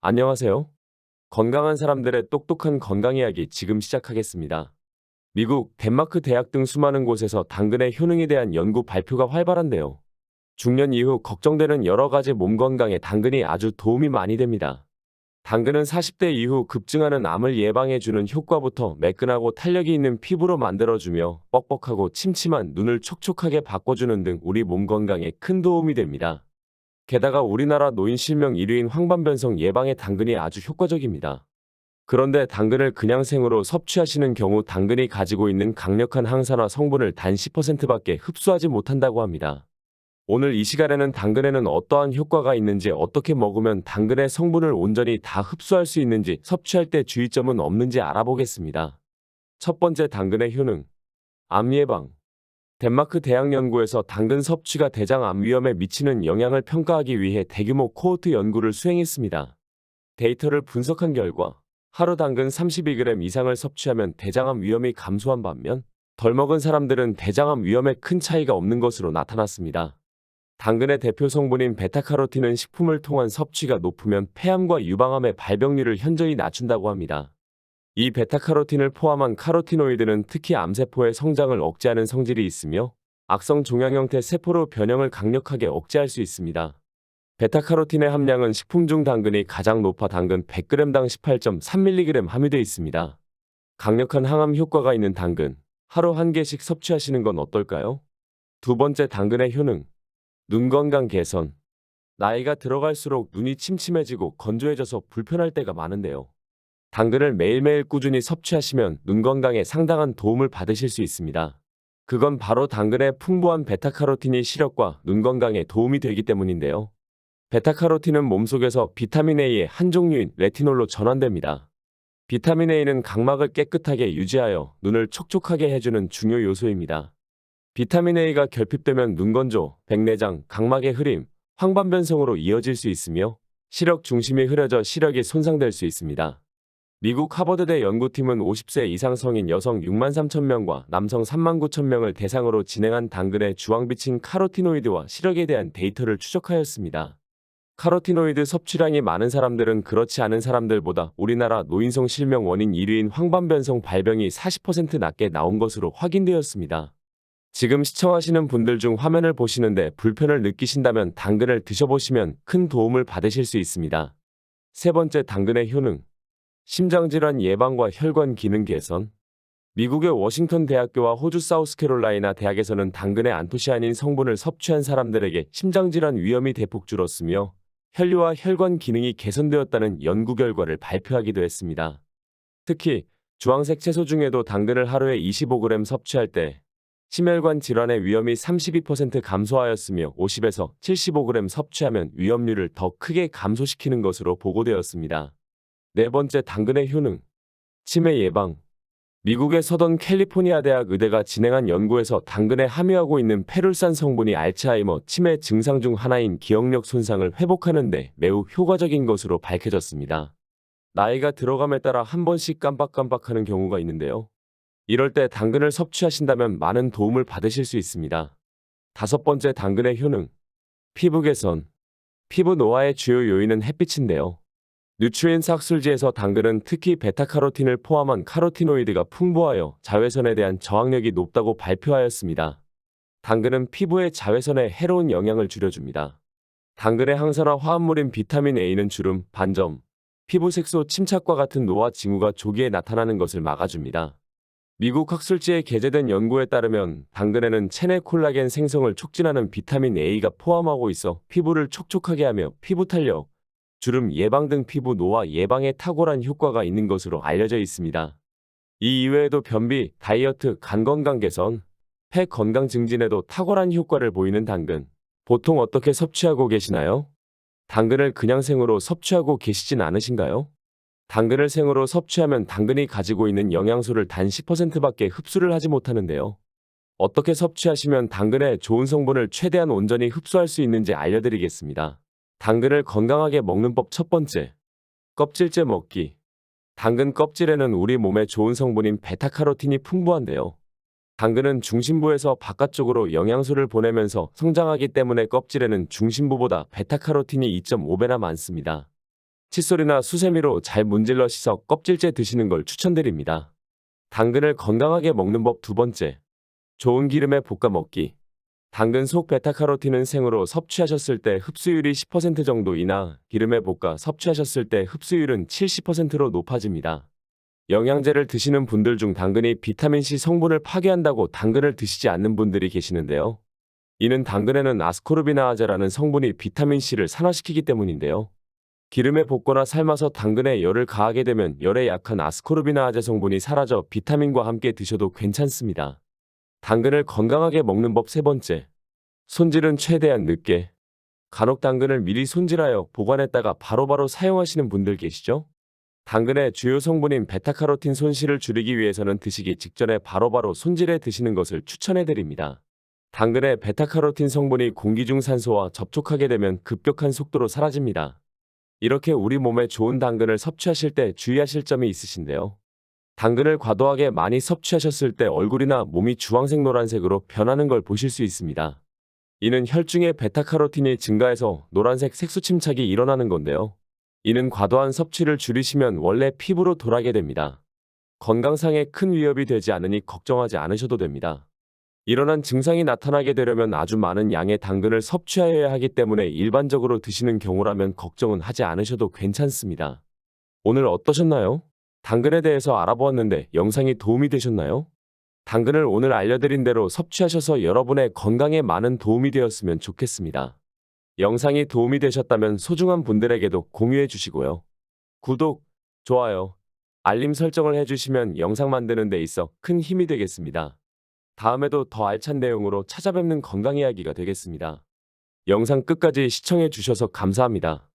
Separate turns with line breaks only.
안녕하세요. 건강한 사람들의 똑똑한 건강 이야기 지금 시작하겠습니다. 미국, 덴마크 대학 등 수많은 곳에서 당근의 효능에 대한 연구 발표가 활발한데요. 중년 이후 걱정되는 여러 가지 몸 건강에 당근이 아주 도움이 많이 됩니다. 당근은 40대 이후 급증하는 암을 예방해주는 효과부터 매끈하고 탄력이 있는 피부로 만들어주며 뻑뻑하고 침침한 눈을 촉촉하게 바꿔주는 등 우리 몸 건강에 큰 도움이 됩니다. 게다가 우리나라 노인 실명 1위인 황반변성 예방에 당근이 아주 효과적입니다. 그런데 당근을 그냥 생으로 섭취하시는 경우 당근이 가지고 있는 강력한 항산화 성분을 단 10%밖에 흡수하지 못한다고 합니다. 오늘 이 시간에는 당근에는 어떠한 효과가 있는지, 어떻게 먹으면 당근의 성분을 온전히 다 흡수할 수 있는지, 섭취할 때 주의점은 없는지 알아보겠습니다. 첫 번째, 당근의 효능. 암 예방. 덴마크 대학 연구에서 당근 섭취가 대장암 위험에 미치는 영향을 평가하기 위해 대규모 코호트 연구를 수행했습니다. 데이터를 분석한 결과 하루 당근 32g 이상을 섭취하면 대장암 위험이 감소한 반면 덜 먹은 사람들은 대장암 위험에 큰 차이가 없는 것으로 나타났습니다. 당근의 대표 성분인 베타카로틴은 식품을 통한 섭취가 높으면 폐암과 유방암의 발병률을 현저히 낮춘다고 합니다. 이 베타카로틴을 포함한 카로티노이드는 특히 암세포의 성장을 억제하는 성질이 있으며 악성 종양 형태 세포로 변형을 강력하게 억제할 수 있습니다. 베타카로틴의 함량은 식품 중 당근이 가장 높아 당근 100g당 18.3mg 함유되어 있습니다. 강력한 항암 효과가 있는 당근, 하루 한 개씩 섭취하시는 건 어떨까요? 두 번째, 당근의 효능. 눈 건강 개선. 나이가 들어갈수록 눈이 침침해지고 건조해져서 불편할 때가 많은데요. 당근을 매일매일 꾸준히 섭취하시면 눈 건강에 상당한 도움을 받으실 수 있습니다. 그건 바로 당근의 풍부한 베타카로틴이 시력과 눈 건강에 도움이 되기 때문인데요. 베타카로틴은 몸속에서 비타민 A의 한 종류인 레티놀로 전환됩니다. 비타민 A는 각막을 깨끗하게 유지하여 눈을 촉촉하게 해주는 중요 요소입니다. 비타민 A가 결핍되면 눈건조, 백내장, 각막의 흐림, 황반변성으로 이어질 수 있으며 시력 중심이 흐려져 시력이 손상될 수 있습니다. 미국 하버드대 연구팀은 50세 이상 성인 여성 63,000명과 남성 39,000명을 대상으로 진행한 당근의 주황빛인 카로티노이드와 시력에 대한 데이터를 추적하였습니다. 카로티노이드 섭취량이 많은 사람들은 그렇지 않은 사람들보다 우리나라 노인성 실명 원인 1위인 황반변성 발병이 40% 낮게 나온 것으로 확인되었습니다. 지금 시청하시는 분들 중 화면을 보시는데 불편을 느끼신다면 당근을 드셔보시면 큰 도움을 받으실 수 있습니다. 세 번째, 당근의 효능. 심장질환 예방과 혈관 기능 개선. 미국의 워싱턴 대학교와 호주 사우스캐롤라이나 대학에서는 당근의 안토시아닌 성분을 섭취한 사람들에게 심장질환 위험이 대폭 줄었으며 혈류와 혈관 기능이 개선되었다는 연구 결과를 발표하기도 했습니다. 특히 주황색 채소 중에도 당근을 하루에 25g 섭취할 때 심혈관 질환의 위험이 32% 감소하였으며 50에서 75g 섭취하면 위험률을 더 크게 감소시키는 것으로 보고되었습니다. 네 번째, 당근의 효능. 치매 예방. 미국의 서던 캘리포니아 대학 의대가 진행한 연구에서 당근에 함유하고 있는 페룰산 성분이 알츠하이머 치매 증상 중 하나인 기억력 손상을 회복하는 데 매우 효과적인 것으로 밝혀졌습니다. 나이가 들어감에 따라 한 번씩 깜빡깜빡하는 경우가 있는데요. 이럴 때 당근을 섭취하신다면 많은 도움을 받으실 수 있습니다. 다섯 번째, 당근의 효능. 피부 개선. 피부 노화의 주요 요인은 햇빛인데요. 뉴트리엔스 학술지에서 당근은 특히 베타카로틴을 포함한 카로티노이드가 풍부하여 자외선에 대한 저항력이 높다고 발표하였습니다. 당근은 피부의 자외선에 해로운 영향을 줄여줍니다. 당근의 항산화 화합물인 비타민 A는 주름, 반점, 피부 색소 침착과 같은 노화 징후가 조기에 나타나는 것을 막아줍니다. 미국 학술지에 게재된 연구에 따르면 당근에는 체내 콜라겐 생성을 촉진하는 비타민 A가 포함하고 있어 피부를 촉촉하게 하며 피부 탄력, 주름 예방 등 피부 노화 예방에 탁월한 효과가 있는 것으로 알려져 있습니다. 이 이외에도 변비, 다이어트, 간 건강 개선, 폐 건강 증진에도 탁월한 효과를 보이는 당근. 보통 어떻게 섭취하고 계시나요? 당근을 그냥 생으로 섭취하고 계시진 않으신가요? 당근을 생으로 섭취하면 당근이 가지고 있는 영양소를 단 10%밖에 흡수를 하지 못하는데요. 어떻게 섭취하시면 당근의 좋은 성분을 최대한 온전히 흡수할 수 있는지 알려드리겠습니다. 당근을 건강하게 먹는 법. 첫 번째, 껍질째 먹기. 당근 껍질에는 우리 몸에 좋은 성분인 베타카로틴이 풍부한데요. 당근은 중심부에서 바깥쪽으로 영양소를 보내면서 성장하기 때문에 껍질에는 중심부보다 베타카로틴이 2.5배나 많습니다. 칫솔이나 수세미로 잘 문질러 씻어 껍질째 드시는 걸 추천드립니다. 당근을 건강하게 먹는 법 두 번째. 좋은 기름에 볶아 먹기. 당근 속 베타카로틴은 생으로 섭취하셨을 때 흡수율이 10% 정도 이나 기름에 볶아 섭취하셨을 때 흡수율은 70%로 높아집니다. 영양제를 드시는 분들 중 당근이 비타민C 성분을 파괴한다고 당근을 드시지 않는 분들이 계시는데요. 이는 당근에는 아스코르비나아제라는 성분이 비타민C를 산화시키기 때문인데요. 기름에 볶거나 삶아서 당근에 열을 가하게 되면 열에 약한 아스코르비나아제 성분이 사라져 비타민과 함께 드셔도 괜찮습니다. 당근을 건강하게 먹는 법 세 번째. 손질은 최대한 늦게. 간혹 당근을 미리 손질하여 보관했다가 바로바로 사용하시는 분들 계시죠? 당근의 주요 성분인 베타카로틴 손실을 줄이기 위해서는 드시기 직전에 바로바로 손질해 드시는 것을 추천해 드립니다. 당근의 베타카로틴 성분이 공기 중 산소와 접촉하게 되면 급격한 속도로 사라집니다. 이렇게 우리 몸에 좋은 당근을 섭취하실 때 주의하실 점이 있으신데요. 당근을 과도하게 많이 섭취하셨을 때 얼굴이나 몸이 주황색 노란색으로 변하는 걸 보실 수 있습니다. 이는 혈중의 베타카로틴이 증가해서 노란색 색소 침착이 일어나는 건데요. 이는 과도한 섭취를 줄이시면 원래 피부로 돌아가게 됩니다. 건강상에 큰 위협이 되지 않으니 걱정하지 않으셔도 됩니다. 일어난 증상이 나타나게 되려면 아주 많은 양의 당근을 섭취하여야 하기 때문에 일반적으로 드시는 경우라면 걱정은 하지 않으셔도 괜찮습니다. 오늘 어떠셨나요? 당근에 대해서 알아보았는데 영상이 도움이 되셨나요? 당근을 오늘 알려드린 대로 섭취하셔서 여러분의 건강에 많은 도움이 되었으면 좋겠습니다. 영상이 도움이 되셨다면 소중한 분들에게도 공유해 주시고요. 구독, 좋아요, 알림 설정을 해주시면 영상 만드는 데 있어 큰 힘이 되겠습니다. 다음에도 더 알찬 내용으로 찾아뵙는 건강 이야기가 되겠습니다. 영상 끝까지 시청해 주셔서 감사합니다.